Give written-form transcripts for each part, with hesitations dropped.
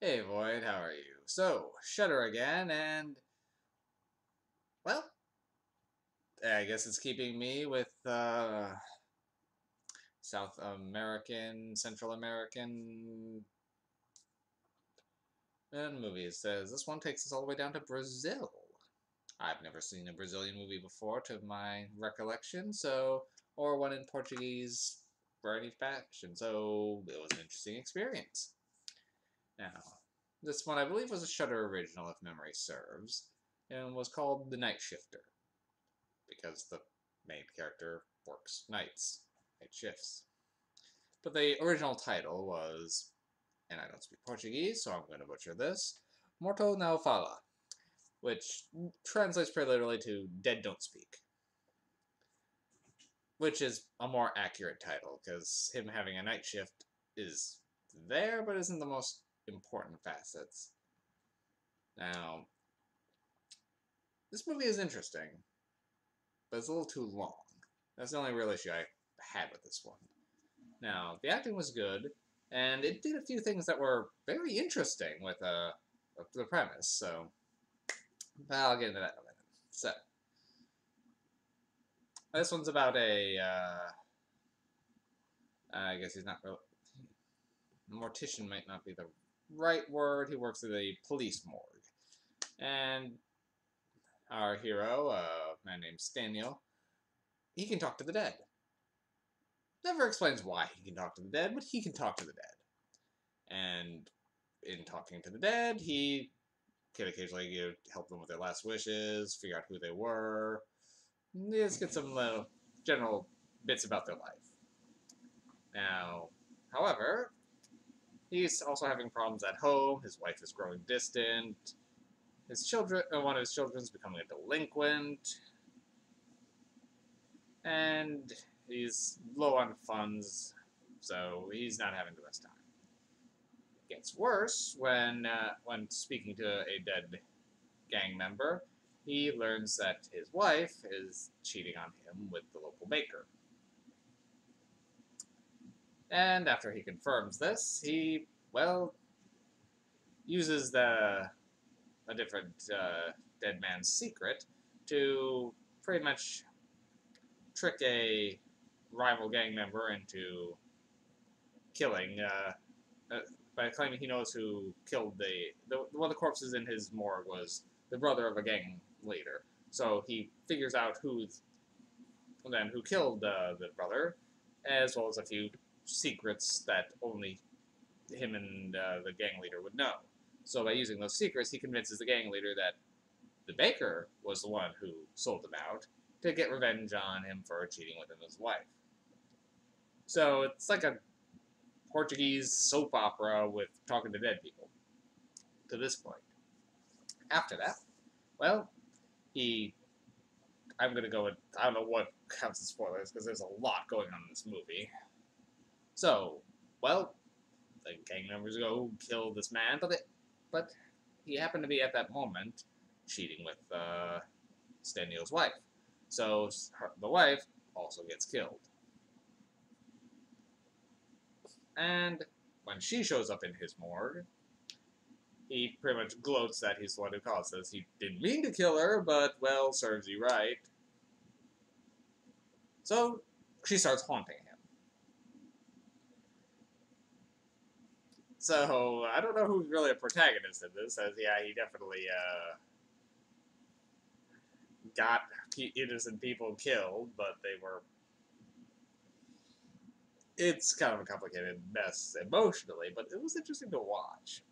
Hey Void, how are you? So, Shutter again, and well, I guess it's keeping me with South American, Central American movies. Says this one takes us all the way down to Brazil. I've never seen a Brazilian movie before, to my recollection, or one in Portuguese for any fashion, so it was an interesting experience. Now, this one I believe was a Shutter original, if memory serves, and was called The Nightshifter, because the main character works night shifts. But the original title was, and I don't speak Portuguese, so I'm going to butcher this, Morto não Fala, which translates pretty literally to Dead Don't Speak, which is a more accurate title, because him having a night shift is there, but isn't the most important facets. Now, this movie is interesting, but it's a little too long. That's the only real issue I had with this one. Now, the acting was good, and it did a few things that were very interesting with the premise, so I'll get into that in a minute. So, this one's about I guess he's not really, mortician might not be the right word, he works at a police morgue. And our hero, a man named Stanley, he can talk to the dead. Never explains why he can talk to the dead, but he can talk to the dead. And in talking to the dead, he can occasionally help them with their last wishes, figure out who they were, just get some general bits about their life. Now, however, he's also having problems at home. His wife is growing distant. One of his children is becoming a delinquent, and he's low on funds, so he's not having the best time. It gets worse when speaking to a dead gang member, he learns that his wife is cheating on him with the local baker. And after he confirms this, he, well, uses a different dead man's secret to pretty much trick a rival gang member into killing, by claiming he knows who killed one of the corpses in his morgue was the brother of a gang leader. So he figures out who killed the brother, as well as a few secrets that only him and the gang leader would know. So by using those secrets, he convinces the gang leader that the baker was the one who sold him out to get revenge on him for cheating with his wife. So it's like a Portuguese soap opera with talking to dead people to this point. After that, well, he. I'm going to go with. I don't know what counts as spoilers because there's a lot going on in this movie. So, well, the gang members go kill this man, but he happened to be at that moment cheating with Stanley's wife. So the wife also gets killed. And when she shows up in his morgue, he pretty much gloats that he's the one who caused this. He didn't mean to kill her, but, well, serves you right. So she starts haunting him. So I don't know who's really a protagonist in this, as, yeah, he definitely got innocent people killed, but they were... It's kind of a complicated mess emotionally, but it was interesting to watch.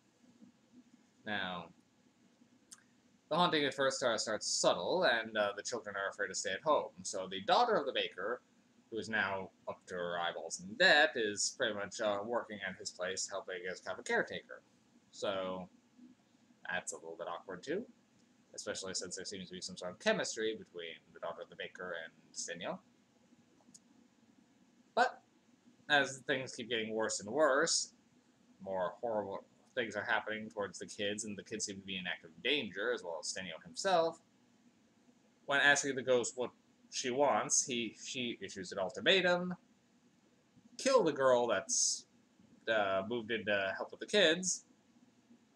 Now, the haunting at first starts subtle, and the children are afraid to stay at home. So the daughter of the baker, who is now up to her eyeballs in debt, is pretty much working at his place, helping as kind of a caretaker. So that's a little bit awkward too, especially since there seems to be some sort of chemistry between the daughter of the baker and Senio. But as things keep getting worse and worse, more horrible things are happening towards the kids, and the kids seem to be in active danger, as well as Stenio himself. When asking the ghost what she wants, she issues an ultimatum: kill the girl that's moved in to help with the kids,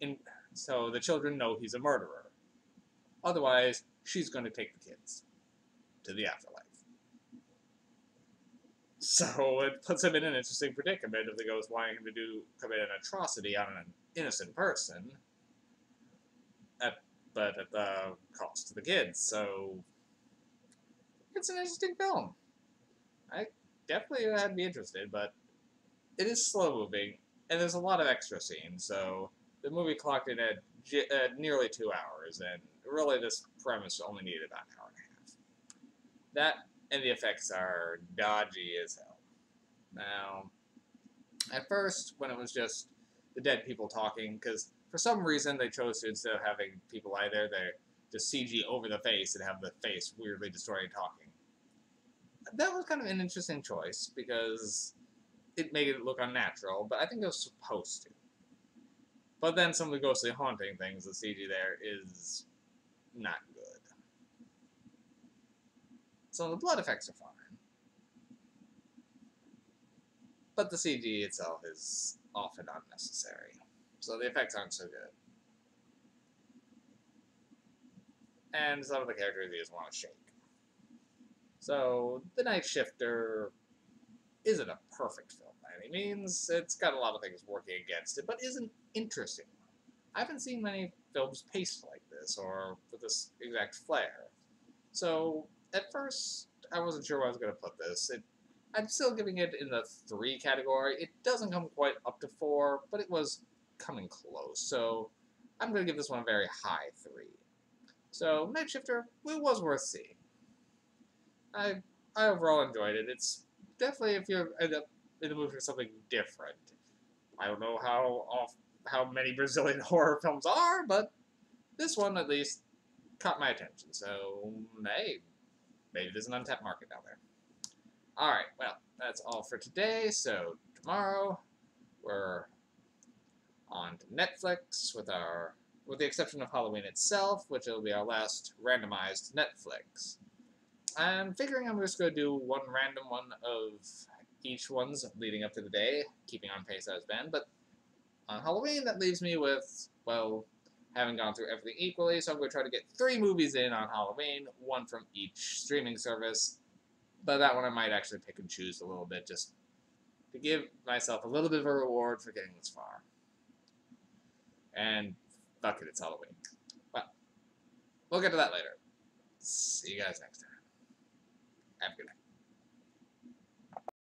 in, so the children know he's a murderer. Otherwise, she's going to take the kids to the afterlife. So it puts him in an interesting predicament if he goes wanting him to commit an atrocity on an innocent person, but at the cost to the kids. So it's an interesting film. I definitely had be interested, but it is slow moving, and there's a lot of extra scenes. So the movie clocked in at nearly 2 hours, and really this premise only needed about an hour and a half. That and the effects are dodgy as hell. Now, at first, when it was just the dead people talking, because for some reason they chose to, instead of having people lie there, they just CG over the face and have the face weirdly distorted talking. That was kind of an interesting choice, because it made it look unnatural, but I think it was supposed to. But then some of the ghostly haunting things, the CG there is not good. So the blood effects are fine. But the CG itself is often unnecessary. So the effects aren't so good. And some of the characters you just want to shake. So the Nightshifter isn't a perfect film by any means. It's got a lot of things working against it, but is an interesting one. I haven't seen many films paced like this, or with this exact flair. So at first, I wasn't sure where I was going to put this. I'm still giving it in the 3 category. It doesn't come quite up to 4, but it was coming close. So I'm going to give this one a very high 3. So Nightshifter, it was worth seeing. I overall enjoyed it. It's definitely, if you're in the mood for something different. I don't know how many Brazilian horror films are, but this one at least caught my attention. So hey, maybe there's an untapped market down there. Alright, well, that's all for today. So tomorrow we're on to Netflix with the exception of Halloween itself, which will be our last randomized Netflix. I'm figuring I'm just going to do one random one of each one's leading up to the day, keeping on pace as been, but on Halloween that leaves me with, well, having gone through everything equally, so I'm going to try to get 3 movies in on Halloween, 1 from each streaming service, but that one I might actually pick and choose a little bit, just to give myself a little bit of a reward for getting this far. And fuck it, it's Halloween. Well, we'll get to that later. See you guys next time. Have a good night.